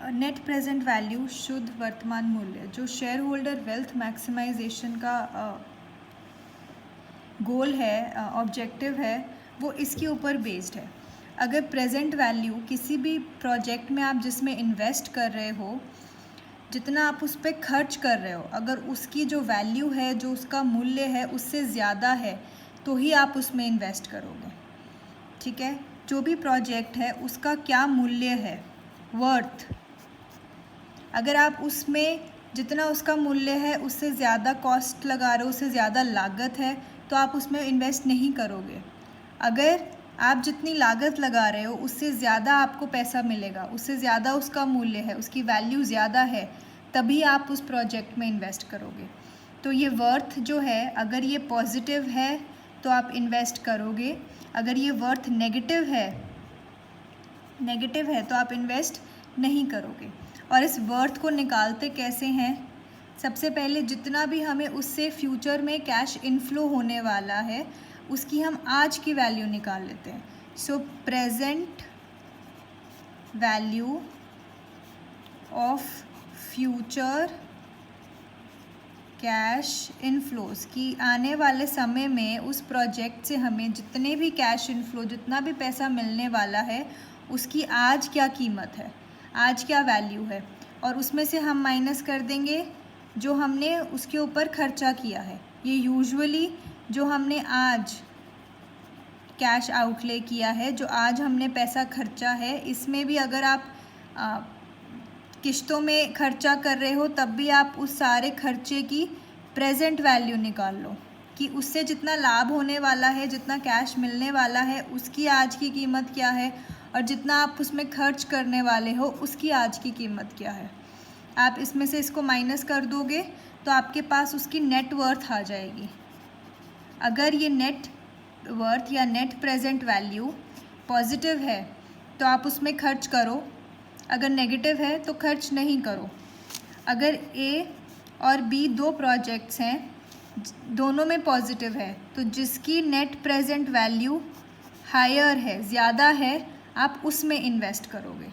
Net present value शुद्ध वर्तमान मूल्य, जो शेयर होल्डर वेल्थ मैक्सिमाइजेशन का गोल है, ऑब्जेक्टिव है, वो इसके ऊपर बेस्ड है। अगर प्रेजेंट वैल्यू किसी भी प्रोजेक्ट में आप जिसमें इन्वेस्ट कर रहे हो, जितना आप उस पर खर्च कर रहे हो, अगर उसकी जो वैल्यू है, जो उसका मूल्य है, उससे ज़्यादा है तो ही आप उसमें इन्वेस्ट करोगे। ठीक है, जो भी प्रोजेक्ट है उसका क्या मूल्य है, वर्थ, अगर आप उसमें जितना उसका मूल्य है उससे ज़्यादा कॉस्ट लगा रहे हो, उससे ज़्यादा लागत है, तो आप उसमें इन्वेस्ट नहीं करोगे। अगर आप जितनी लागत लगा रहे हो उससे ज़्यादा आपको पैसा मिलेगा, उससे ज़्यादा उसका मूल्य है, उसकी वैल्यू ज़्यादा है, तभी आप उस प्रोजेक्ट में इन्वेस्ट करोगे। तो ये वर्थ जो है, अगर ये पॉजिटिव है तो आप इन्वेस्ट करोगे, अगर ये वर्थ नेगेटिव है तो आप इन्वेस्ट नहीं करोगे। और इस वर्थ को निकालते कैसे हैं? सबसे पहले जितना भी हमें उससे फ्यूचर में कैश इनफ्लो होने वाला है उसकी हम आज की वैल्यू निकाल लेते हैं। सो present value of future cash inflows, की आने वाले समय में उस प्रोजेक्ट से हमें जितने भी कैश इनफ्लो, जितना भी पैसा मिलने वाला है, उसकी आज क्या कीमत है, आज क्या वैल्यू है, और उसमें से हम माइनस कर देंगे जो हमने उसके ऊपर खर्चा किया है। ये यूजुअली जो हमने आज कैश आउटले किया है, जो आज हमने पैसा खर्चा है, इसमें भी अगर आप किश्तों में खर्चा कर रहे हो तब भी आप उस सारे खर्चे की प्रेजेंट वैल्यू निकाल लो कि उससे जितना लाभ होने वाला है, जितना कैश मिलने वाला है, उसकी आज की कीमत क्या है, और जितना आप उसमें खर्च करने वाले हो उसकी आज की कीमत क्या है। आप इसमें से इसको माइनस कर दोगे तो आपके पास उसकी नेट वर्थ आ जाएगी। अगर ये नेट वर्थ या नेट प्रेजेंट वैल्यू पॉजिटिव है तो आप उसमें खर्च करो, अगर नेगेटिव है तो खर्च नहीं करो। अगर ए और बी दो प्रोजेक्ट्स हैं, दोनों में पॉजिटिव है, तो जिसकी नेट प्रेजेंट वैल्यू हायर है, ज़्यादा है, आप उसमें इन्वेस्ट करोगे।